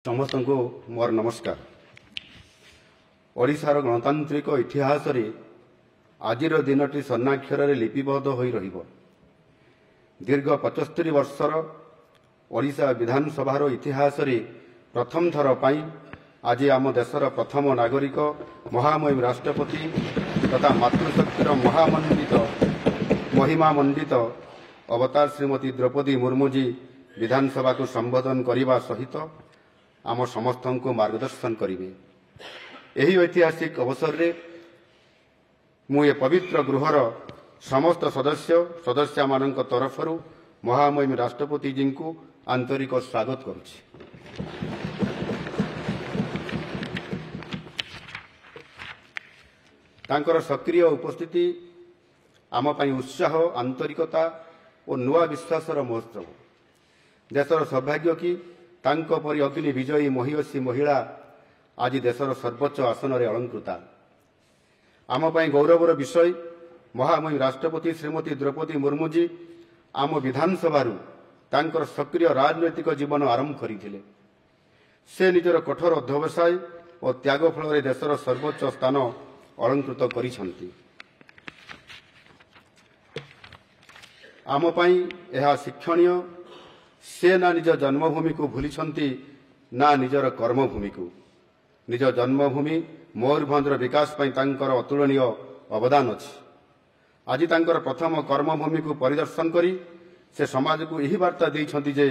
समस्त को मोर नमस्कार। ओडिशार गणतांत्रिक इतिहास रे आजिर दिनटी स्वर्णाक्षर लिपिबद्ध होई रहिबो। दीर्घ 75 वर्षर ओडिशा विधानसभार इतिहास रे प्रथम थर पाई आज आम देशर प्रथम नागरिक महामहिम राष्ट्रपति तथा मातृशक्तिर महामंडित महिमामंडित अवतार श्रीमती द्रौपदी मुर्मू जी विधानसभा को संबोधन करने सहित आम समस्त को मार्गदर्शन करेंगे। यही ऐतिहासिक अवसर रे मुझे पवित्र गृहर समस्त सदस्य मानक तरफ महामहिम राष्ट्रपति जी को आंतरिक स्वागत करुछि। तांकर सक्रिय उपस्थिति आम पई उत्साह आंतरिकता और नुआ विश्वासर महोत्सव। देशर सौभाग्य कि तांको परि अग्नि विजयी महिषी महिला आज देशर सर्वोच्च आसन रे अलंकृता। आम पई गौरवर विषय महामहिम राष्ट्रपति श्रीमती द्रौपदी मुर्मू जी आम विधानसभा तांकर सक्रिय राजनैतिक जीवन आरंभ करथिले। से निजर कठोर अध्यवसाय और त्याग फल देशर सर्वोच्च स्थान अलंकृत करिसंती। आम पई यह शिक्षणीय से ना निज जन्मभूमि को भूलिछंती ना निजर कर्मभूमि को। निज जन्मभूमि मयूरभंजर विकास पई तांकर अतुलनीय अवदान अछि। आज तांकर प्रथम कर्मभूमि को परिदर्शन करी से समाज को यही वार्ता देइछंती जे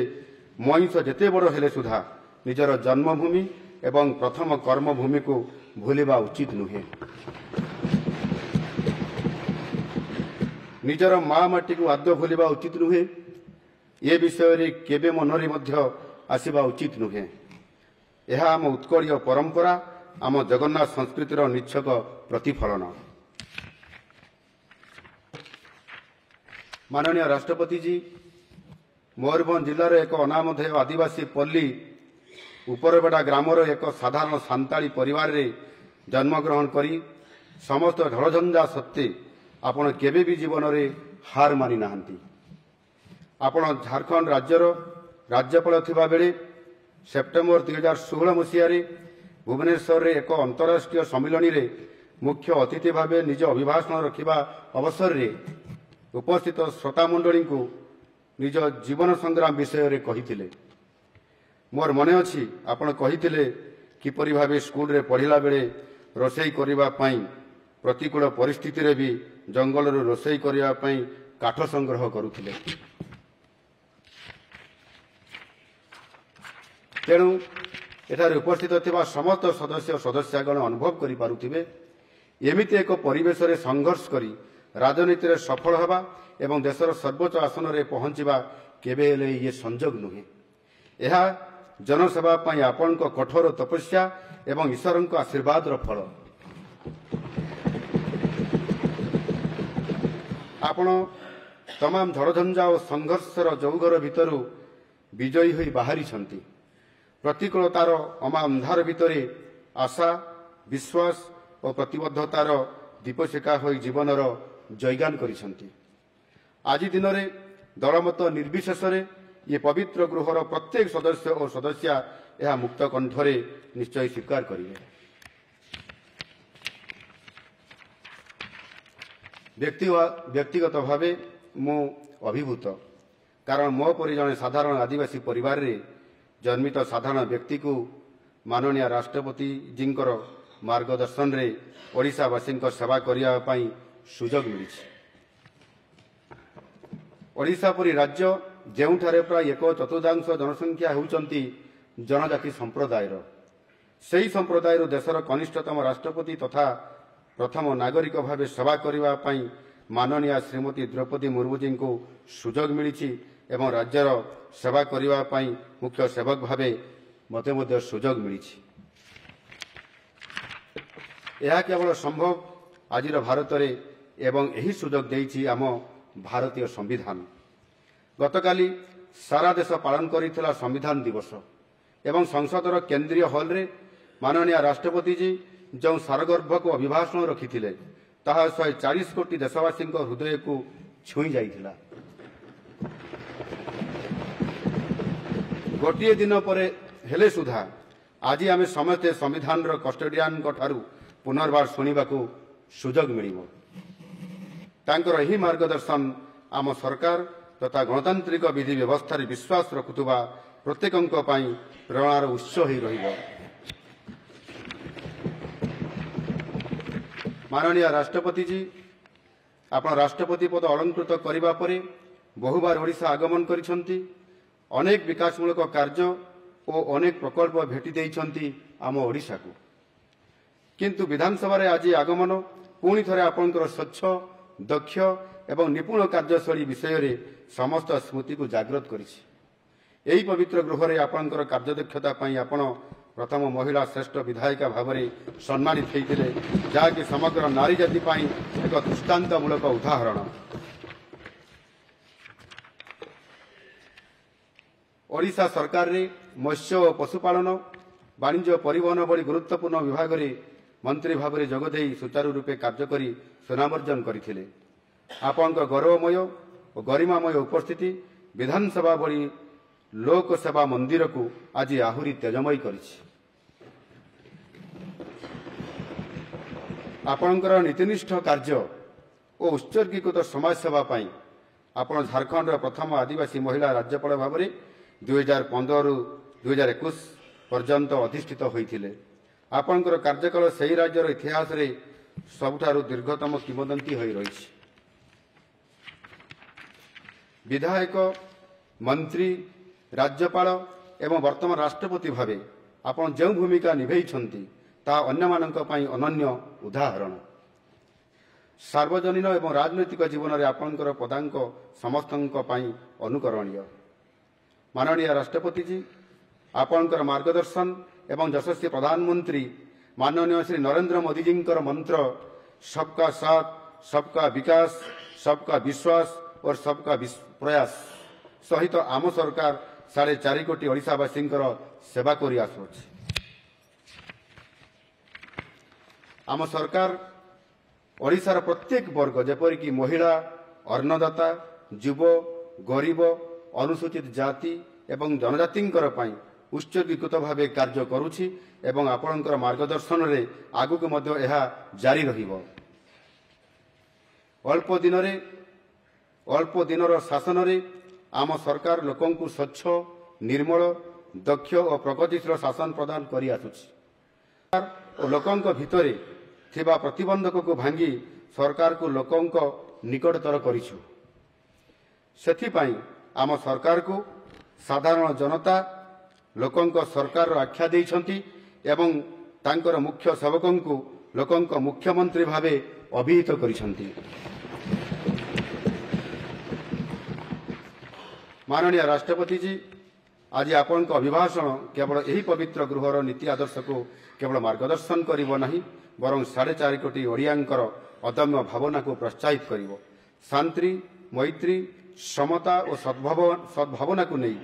मनीष जेते बड़ हेले सुधा निजर जन्मभूमि एवं प्रथम कर्मभूमि को भूलिबा उचित नुहे। निजर माँ माटी को आद्य भूलिबा उचित नुहे। ये विषय रे केबे मनरे मध्य आसीबा उचित नुहे। यह आम उत्कलीय परंपरा आम जगन्नाथ संस्कृतिर निच्छक प्रतिफलन। माननीय राष्ट्रपति जी मयूरभंज जिलार एक अनामधेय आदिवासी पल्ली उपरबेड़ा ग्रामर एक साधारण सांताली परिवार रे जन्मग्रहण करी समस्त झड़झंझा सत्ते आपण केबे भी जीवन रे हार मानि नाहंती। आपण झारखंड राज्यर राज्यपाल थिबा बेले सेप्टेम्बर 2016 मसीह भुवनेश्वर रे एक अंतरराष्ट्रीय सम्मिलन रे मुख्य अतिथि भावे निज अभिभाषण रखिबा अवसर रे उपस्थित श्रोतामंडली को निज जीवन संग्राम विषय रे कहिथिले। मोर मने अछि आपण कहिथिले किपरि भावे स्कूल रे पढ़िला बेले रोषेई करिबा पई प्रतिकूल परिस्थिति रे भी जंगल रो रोषेई करिबा पई काठ संग्रह करुथिले। तेणु एठारे उपस्थित थिबा समस्त सदस्यगण अनुभव करि पारुथिबे एमिति एक परिवेश रे संघर्ष करी राजनीति रे सफल हवा एवं देशर सर्वोच्च आसन रे पहुंचीबा केबे हेले ये संजोग नुहे। यह जनसेवा पई आपनक कठोर तपस्या एवं ईश्वरक आशीर्वाद रो फल। आपण तमाम झड़झंझा और संघर्षर जौगर भितरु विजयी होई बाहरी छंती। प्रतिकूलतार अमा अंधार भितरे आशा विश्वास और प्रतिबद्धतार दीपशिखा होई जीवनर जयगान करिसंती। आज दिन में दलमत निर्विशेष ये पवित्र गृहर प्रत्येक सदस्य और सदस्या यह मुक्त कंठरे निश्चय स्वीकार करेंगे। व्यक्तिगत भावे मु अभिभूत कारण मो परि जने साधारण आदिवासी परिवार रे जन्मित साधारण व्यक्ति को माननीय राष्ट्रपति जींकर मार्गदर्शन रे ओडिशावासी सेवा करिया पई सुजोग मिली। ओडिशा परि राज्य जेउठारे प्राय 1/4 जनसंख्या होउचंती जनजाति संप्रदायर सेही संप्रदायर देशर कनिष्ठतम राष्ट्रपति तथा प्रथम नागरिक भावे सेवा करिवा पई माननीय श्रीमती द्रौपदी मुर्मू जी को सुजोग मिली एवं राज्यर सेवा करिवा पई मुख्य सेवक भावे मते मध्य सुजोग मिली। यह केवल संभव आजिर भारत रे एवं यही सुजोग देइछि आम भारतीय संविधान। गतकाली सारा देश पालन करिथिला संविधान दिवस एवं संसदर केंद्रीय हॉल रे माननीय राष्ट्रपति जी जो सारगर्भ को अभिभाषण रखिथिले ताहा 140 कोटी देशवासी हृदय को छुई जाइथिला। गोटे दिन पर हेले सुधा आज आम समस्ते संविधान कस्टोडियन ठारू पुनर्बार शुणा सुजोग मिल मार्गदर्शन आम सरकार तथा गणतांत्रिक विधि व्यवस्था विश्वास रखुवा प्रत्येक प्रेरणार उत्स हो रही। माननीय राष्ट्रपति जी आपण राष्ट्रपति पद अलंकृत करने पर बहुबार ओडिशा आगमन करिसेंती, अनेक विकासमूलक कार्य और अनेक प्रकल्प भेटी देइछंती आम ओडिशा को। किंतु विधानसभा रे आज आगमन पुणी थरे आपणकर स्वच्छ दक्ष एवं निपुण कार्यशैली विषय रे समस्त स्मृति को जागृत करिछि। एही पवित्र गृह रे आपणकर कार्यदक्षता पई आपण प्रथम महिला श्रेष्ठ विधायिका भाव में सम्मानित होते, जहाँकि समग्र नारी जाति पई एक दृष्टांतमूलक उदाहरण। ओडिशा सरकार रे मत्स्य और पशुपालन वाणिज्य परिवहन भली गुरुत्वपूर्ण विभाग रे मंत्री भाव में जोगदे सुचारू रूपे कार्य करी सुनामर्जन करथिले। आपनक गौरवमय और गरिमामय उपस्थिति विधानसभा भली लोक सेवा मंदिर को आज आहुरी तेजमयी करिछि। आपणकर नीतिनिष्ठ कार्य और उत्सर्गीकृत समाज सेवा पाई आपण झारखंड प्रथम आदिवासी महिला राज्यपाल भाव में 2015 रु 2021 पर्यंत अधिष्ठित होइथिले। आपणकर कार्यकाल सही राज्यर इतिहास रे सबुठारु दीर्घतम किंवदंती होई रहिछि। विधायक, मंत्री, राज्यपाल एवं वर्तमान राष्ट्रपति भावे आपण जो भूमिका निभेइछंती ता अन्यमानंक पई अनन्य उदाहरण। सार्वजनीन एवं राजनैतिक जीवन में आपणकर पदांक समस्तंक पई अनुकरणीय। माननीय राष्ट्रपति जी आपणकर मार्गदर्शन एवं यशस्वी प्रधानमंत्री माननीय श्री नरेंद्र मोदी जी मंत्र सबका साथ, सबका विकास, सबका विश्वास और सबका प्रयास सहित आम सरकार 4.5 कोटी ओडिशावासी सेवा करि आसुछि। आम सरकार ओडिशार प्रत्येक वर्ग जेपरिक महिला, अन्नदाता, युव, गरीब, अनुसूचित जाति एवं जनजाति उत्सर्गीकृत भाव कार्य करुछि एवं आपणकर मार्गदर्शन रे आगुक मध्य एहा जारी रहिबो। अल्प दिनर शासन रे आम सरकार लोकंकु स्वच्छ, निर्मल, दक्ष और प्रगतिशील शासन प्रदान करि आसुछि और लोकंक भितरे थिबा प्रतिबंधक को भांगी सरकार को लोकंक निकटतर करिछु। सेथिपाई आम सरकार को साधारण जनता लोकंक सरकार आख्या देइछंती एवं तांकर मुख्य सेवकंकु लोकंक मुख्यमंत्री भावे अभिहित करिछंती। माननीय राष्ट्रपति जी आज आपनक अभिभाषण केवल यही पवित्र गृहर नीति आदर्श को केवल मार्गदर्शन करिवो नहीं बरं 4.5 कोटी ओडियांकर अदम्य भावना को प्रोत्साहित करिवो। शांति, मैत्री, समता और सद्भावना को नहीं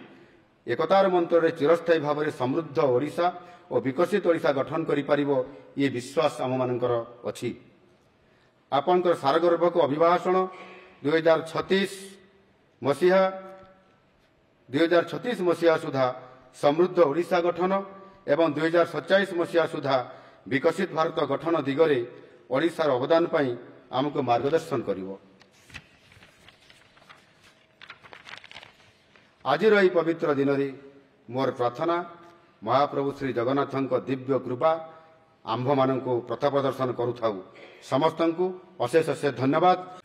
एकतार मंत्र रे चिरस्थायी भाव में समृद्ध ओडिशा और विकसित ओडिशा गठन करि परिबो ये विश्वास आम मानकर अछि। आपनकर सारगर्भक अभिभाषण 2036 मसीहा सुधा समृद्ध ओडिशा गठन एवं 2047 मसीहा सुधा विकसित भारत गठन दिगरे ओडिशार अवदान पाई आमको मार्गदर्शन करिवो। आज यही पवित्र दिन में मोर प्रार्थना महाप्रभु श्री जगन्नाथ दिव्य कृपा आंभ मान पथ प्रदर्शन करुथाऊ। समस्त को अशेष अशेष धन्यवाद।